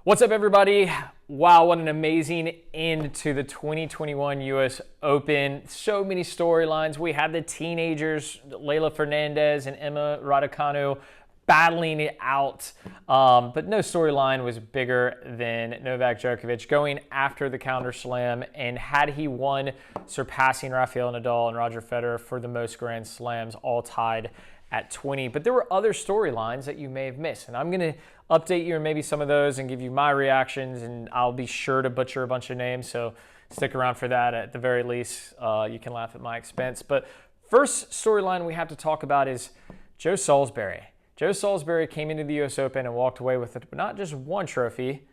What's up, everybody? Wow, what an amazing end to the 2021 US Open. So many storylines. We had the teenagers, Leylah Fernandez and Emma Raducanu, battling it out. But no storyline was bigger than Novak Djokovic going after the counter slam. And had he won, surpassing Rafael Nadal and Roger Federer for the most Grand Slams, all tied at 20. But there were other storylines that you may have missed. And I'm going to update you on maybe some of those and give you my reactions. And I'll be sure to butcher a bunch of names, so stick around for that at the very least. You can laugh at my expense. But first storyline we have to talk about is Joe Salisbury. Joe Salisbury came into the US Open and walked away with not just one trophy,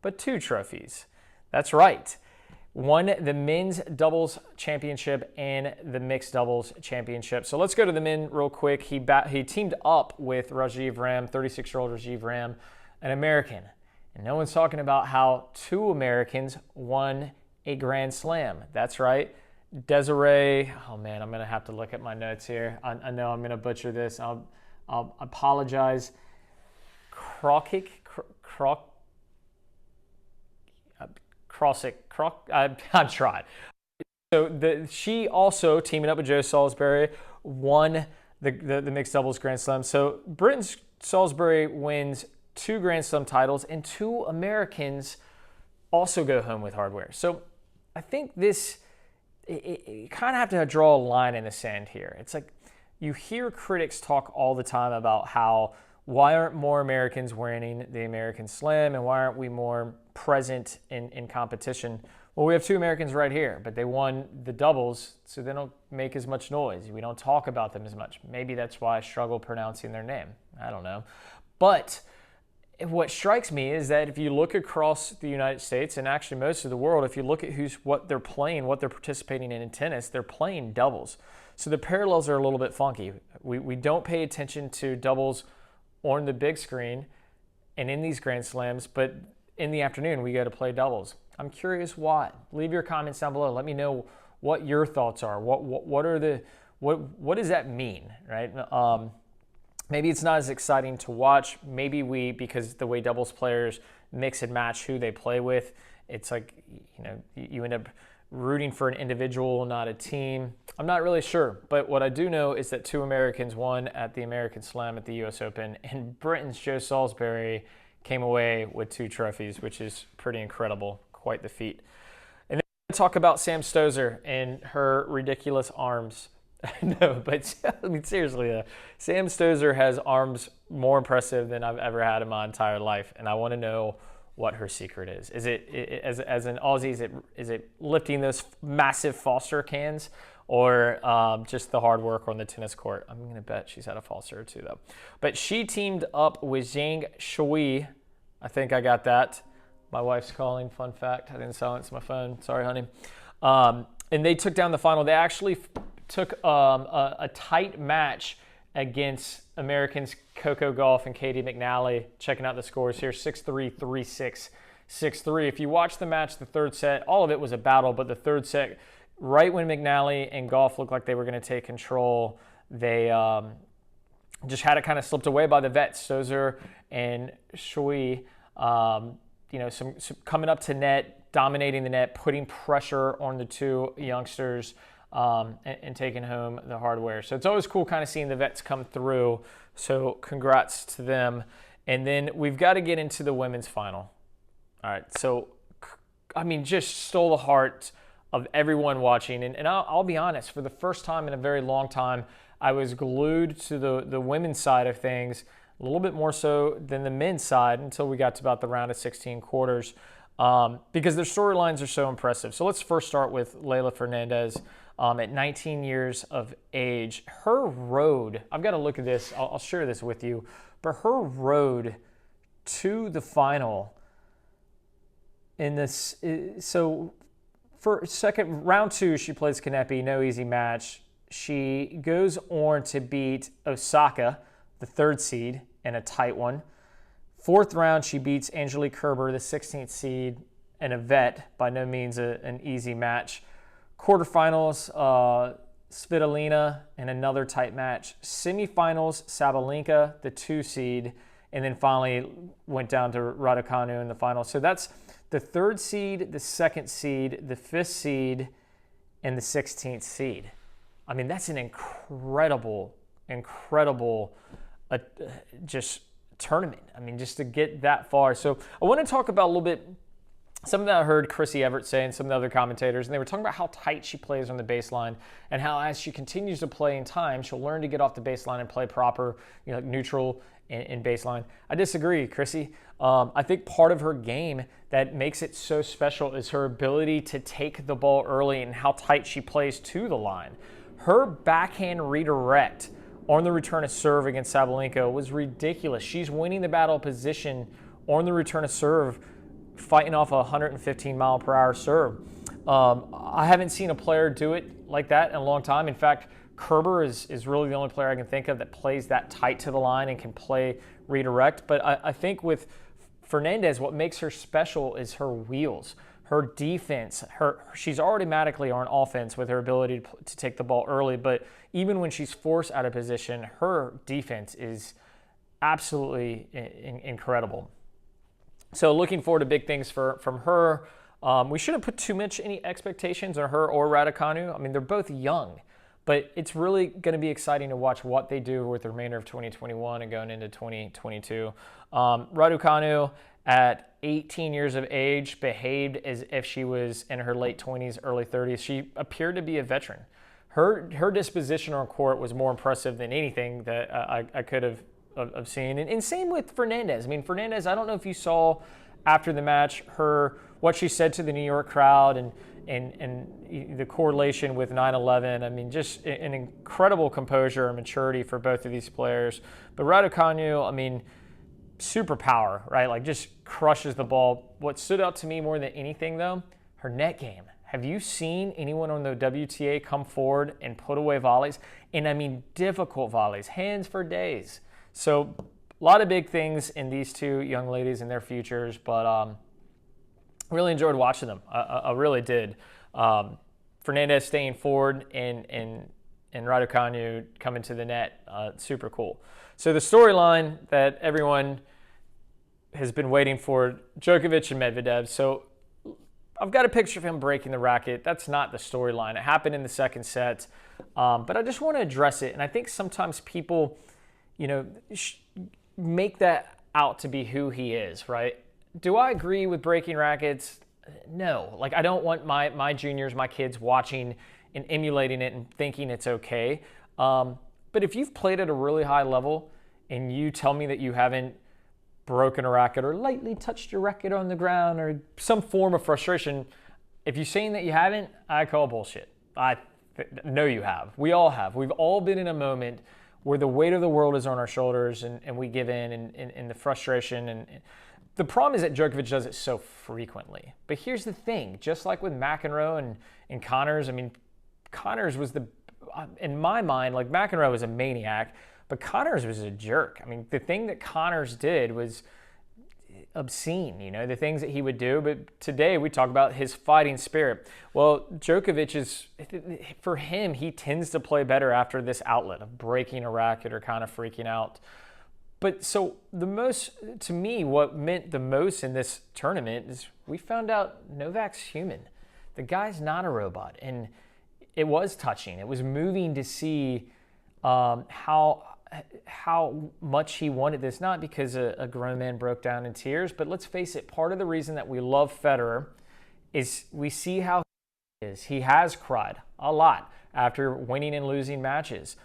but two trophies. That's right. Won the men's doubles championship and the mixed doubles championship. So let's go to the men real quick. He teamed up with Rajiv Ram, 36-year-old Rajiv Ram, an American. And no one's talking about how two Americans won a Grand Slam. That's right. Desiree, oh man, I'm going to have to look at my notes here. I know I'm going to butcher this. I'll apologize. I'm trying. So she also, teaming up with Joe Salisbury, won the mixed doubles Grand Slam. So Britain Salisbury wins two Grand Slam titles, and two Americans also go home with hardware. So I think you kind of have to draw a line in the sand here. It's like you hear critics talk all the time about how why aren't more Americans winning the American Slam, and why aren't we more present in competition? Well, we have two Americans right here, but they won the doubles, so they don't make as much noise. We don't talk about them as much. Maybe that's why I struggle pronouncing their name. I don't know. But what strikes me is that if you look across the United States, and actually most of the world, if you look at what they're playing, what they're participating in tennis, they're playing doubles. So the parallels are a little bit funky. We don't pay attention to doubles on the big screen and in these Grand Slams, but in the afternoon we go to play doubles. I'm curious why. Leave your comments down below. Let me know what your thoughts are. What does that mean, right? Maybe it's not as exciting to watch. Maybe because the way doubles players mix and match who they play with, it's like, you end up rooting for an individual, not a team. I'm not really sure, but what I do know is that two Americans won at the American Slam at the US Open, and Britain's Joe Salisbury came away with two trophies, which is pretty incredible, quite the feat. And then we're going to talk about Sam Stosur and her ridiculous arms. No, but I mean, seriously, Sam Stosur has arms more impressive than I've ever had in my entire life, and I want to know what her secret is. Is it as an Aussie? Is it lifting those massive Foster cans, or just the hard work on the tennis court? I'm gonna bet she's had a Foster or two though. But she teamed up with Zhang Shui. I think I got that. My wife's calling. Fun fact: I didn't silence my phone. Sorry, honey. And they took down the final. They actually took a tight match against Americans Coco Gauff and Katie McNally. Checking out the scores here, 6-3, 3-6, 6-3. If you watch the match, the third set, all of it was a battle, but the third set, right when McNally and Gauff looked like they were going to take control, they just had it kind of slipped away by the vets, Stosur and Shui. Some coming up to net, dominating the net, putting pressure on the two youngsters, and taking home the hardware. So it's always cool kind of seeing the vets come through. So congrats to them. And then we've got to get into the women's final. All right. So, I mean, just stole the heart of everyone watching. And I'll be honest, for the first time in a very long time, I was glued to the women's side of things, a little bit more so than the men's side until we got to about the round of 16 quarters, because their storylines are so impressive. So let's first start with Leylah Fernandez. At 19 years of age, her road, I've got to look at this, I'll share this with you, but her road to the final in this, so for round two, she plays Kanepi, no easy match. She goes on to beat Osaka, the third seed, in a tight one. Fourth round, she beats Angelique Kerber, the 16th seed, and a vet, by no means an easy match. Quarterfinals, Svitolina in another tight match. Semifinals, Sabalenka, the 2 seed, and then finally went down to Raducanu in the final. So that's the 3rd seed, the 2nd seed, the 5th seed, and the 16th seed. I mean, that's an incredible just tournament. I mean, just to get that far. So I want to talk about a little bit something that I heard Chrissy Everett say and some of the other commentators, and they were talking about how tight she plays on the baseline and how as she continues to play in time, she'll learn to get off the baseline and play proper, like neutral and baseline. I disagree, Chrissy. I think part of her game that makes it so special is her ability to take the ball early and how tight she plays to the line. Her backhand redirect on the return of serve against Sabalenka was ridiculous. She's winning the battle of position on the return of serve, fighting off a 115-mile-per-hour serve. I haven't seen a player do it like that in a long time. In fact, Kerber is really the only player I can think of that plays that tight to the line and can play redirect. But I think with Fernandez, what makes her special is her wheels, her defense. She's automatically on offense with her ability to take the ball early, but even when she's forced out of position, her defense is absolutely incredible. So looking forward to big things from her. We shouldn't put any expectations on her or Raducanu. I mean, they're both young, but it's really going to be exciting to watch what they do with the remainder of 2021 and going into 2022. Raducanu, at 18 years of age, behaved as if she was in her late 20s, early 30s. She appeared to be a veteran. Her disposition on court was more impressive than anything that I could have seen. And same with Fernandez. I mean, Fernandez, I don't know if you saw after the match what she said to the New York crowd and the correlation with 9/11. I mean, just an incredible composure and maturity for both of these players. But Raducanu, I mean, superpower, right? Like just crushes the ball. What stood out to me more than anything, though, her net game. Have you seen anyone on the WTA come forward and put away volleys? And I mean, difficult volleys, hands for days. So a lot of big things in these two young ladies and their futures, but really enjoyed watching them. I really did. Fernandez staying forward and Raducanu coming to the net, super cool. So the storyline that everyone has been waiting for, Djokovic and Medvedev. So I've got a picture of him breaking the racket. That's not the storyline. It happened in the second set, but I just want to address it. And I think sometimes people, make that out to be who he is, right? Do I agree with breaking rackets? No. Like, I don't want my juniors, my kids watching and emulating it and thinking it's okay. But if you've played at a really high level and you tell me that you haven't broken a racket or lightly touched your racket on the ground or some form of frustration, if you're saying that you haven't, I call bullshit. I know you have. We all have. We've all been in a moment where the weight of the world is on our shoulders and we give in and the frustration. And the problem is that Djokovic does it so frequently. But here's the thing, just like with McEnroe and Connors, I mean, Connors was in my mind, like McEnroe was a maniac, but Connors was a jerk. I mean, the thing that Connors did was obscene, the things that he would do. But today we talk about his fighting spirit. Well, Djokovic for him, he tends to play better after this outlet of breaking a racket or kind of freaking out. But so to me, what meant the most in this tournament is we found out Novak's human. The guy's not a robot. And it was touching. It was moving to see how much he wanted this, not because a grown man broke down in tears, but let's face it, part of the reason that we love Federer is we see how he is. He has cried a lot after winning and losing matches.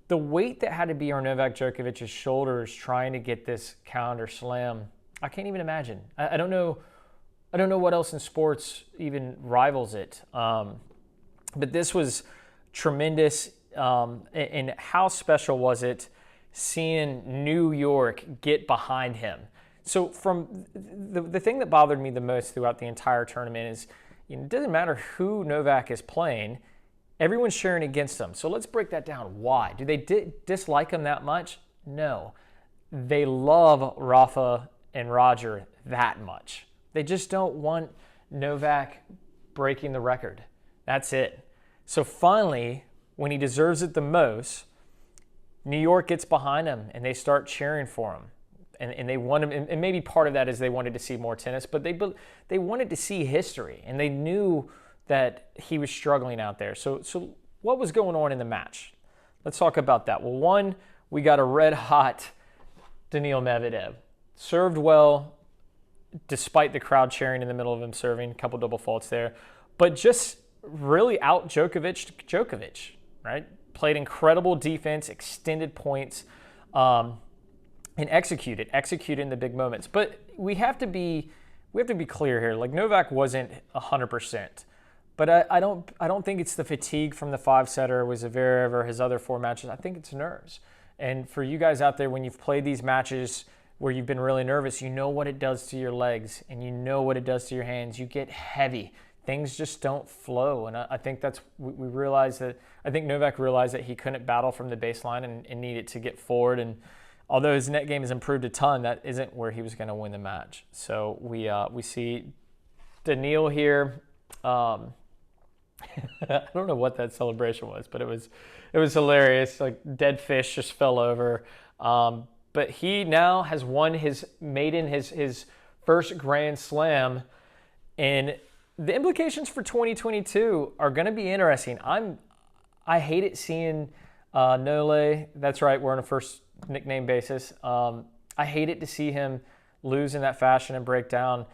The weight that had to be on Novak Djokovic's shoulders trying to get this counter slam, I can't even imagine. I don't know what else in sports even rivals it. But this was tremendous. And how special was it seeing New York get behind him? So from the thing that bothered me the most throughout the entire tournament is it doesn't matter who Novak is playing, everyone's cheering against him. So let's break that down. Why? Do they dislike him that much? No. They love Rafa and Roger that much. They just don't want Novak breaking the record. That's it. So finally, when he deserves it the most, New York gets behind him and they start cheering for him. And they wanted, and maybe part of that is they wanted to see more tennis, but they wanted to see history, and they knew that he was struggling out there. So what was going on in the match? Let's talk about that. Well, one, we got a red-hot Daniil Medvedev. Served well, despite the crowd cheering in the middle of him serving. A couple double faults there. But just really out Djokovic, right? Played incredible defense, extended points, and executed in the big moments. But we have to be clear here. Like, Novak wasn't 100%. But I don't think it's the fatigue from the 5-setter with Zverev or his other 4 matches. I think it's nerves. And for you guys out there, when you've played these matches where you've been really nervous, you know what it does to your legs and you know what it does to your hands. You get heavy. Things just don't flow. And I think we realized that, I think Novak realized that he couldn't battle from the baseline and needed to get forward. And although his net game has improved a ton, that isn't where he was going to win the match. So we see Daniil here. I don't know what that celebration was, but it was hilarious. Like, dead fish just fell over. But he now has won his first Grand Slam, and the implications for 2022 are going to be interesting. I hate it seeing Nole. That's right, we're on a first nickname basis. I hate it to see him lose in that fashion and break down.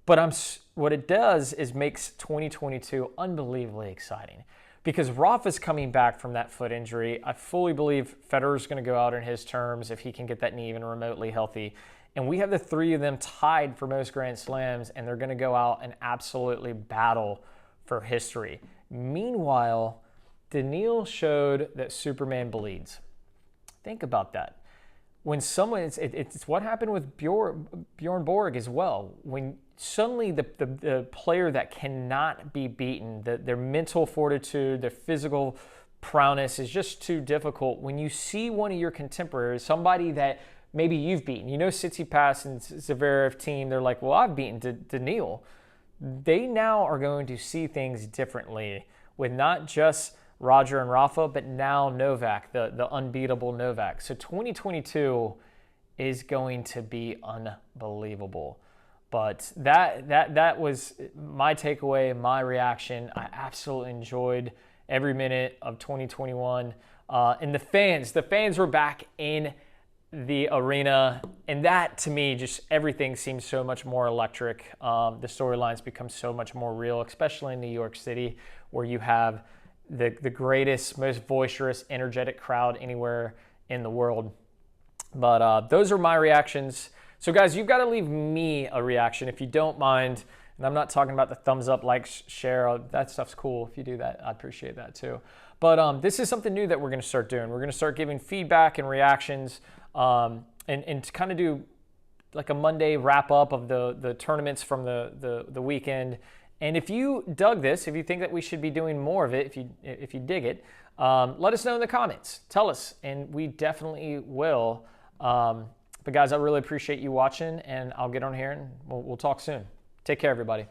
But what it does is makes 2022 unbelievably exciting, because Rafa's coming back from that foot injury. I fully believe Federer's going to go out on his terms if he can get that knee even remotely healthy. And we have the 3 of them tied for most Grand Slams, and they're going to go out and absolutely battle for history. Meanwhile, Daniil showed that Superman bleeds. Think about that. When someone, it's what happened with Bjorn Borg as well. When suddenly the player that cannot be beaten, their mental fortitude, their physical prowess is just too difficult. When you see one of your contemporaries, somebody that maybe you've beaten, Tsitsipas and Zverev team, they're like, well, I've beaten Daniil. They now are going to see things differently with not just Roger and Rafa, but now Novak, the unbeatable Novak. So 2022 is going to be unbelievable. But that was my takeaway, my reaction. I absolutely enjoyed every minute of 2021. And the fans were back in the arena. And that, to me, just everything seems so much more electric. The storylines become so much more real, especially in New York City, where you have the greatest, most boisterous, energetic crowd anywhere in the world. But those are my reactions. So guys, you've got to leave me a reaction if you don't mind. And I'm not talking about the thumbs up, like, share. That stuff's cool. If you do that, I appreciate that too. But this is something new that we're going to start doing. We're going to start giving feedback and reactions, and to kind of do like a Monday wrap up of the tournaments from the weekend. And if you dug this, if you think that we should be doing more of it, if you dig it, let us know in the comments. Tell us, and we definitely will. But guys, I really appreciate you watching, and I'll get on here and we'll talk soon. Take care, everybody.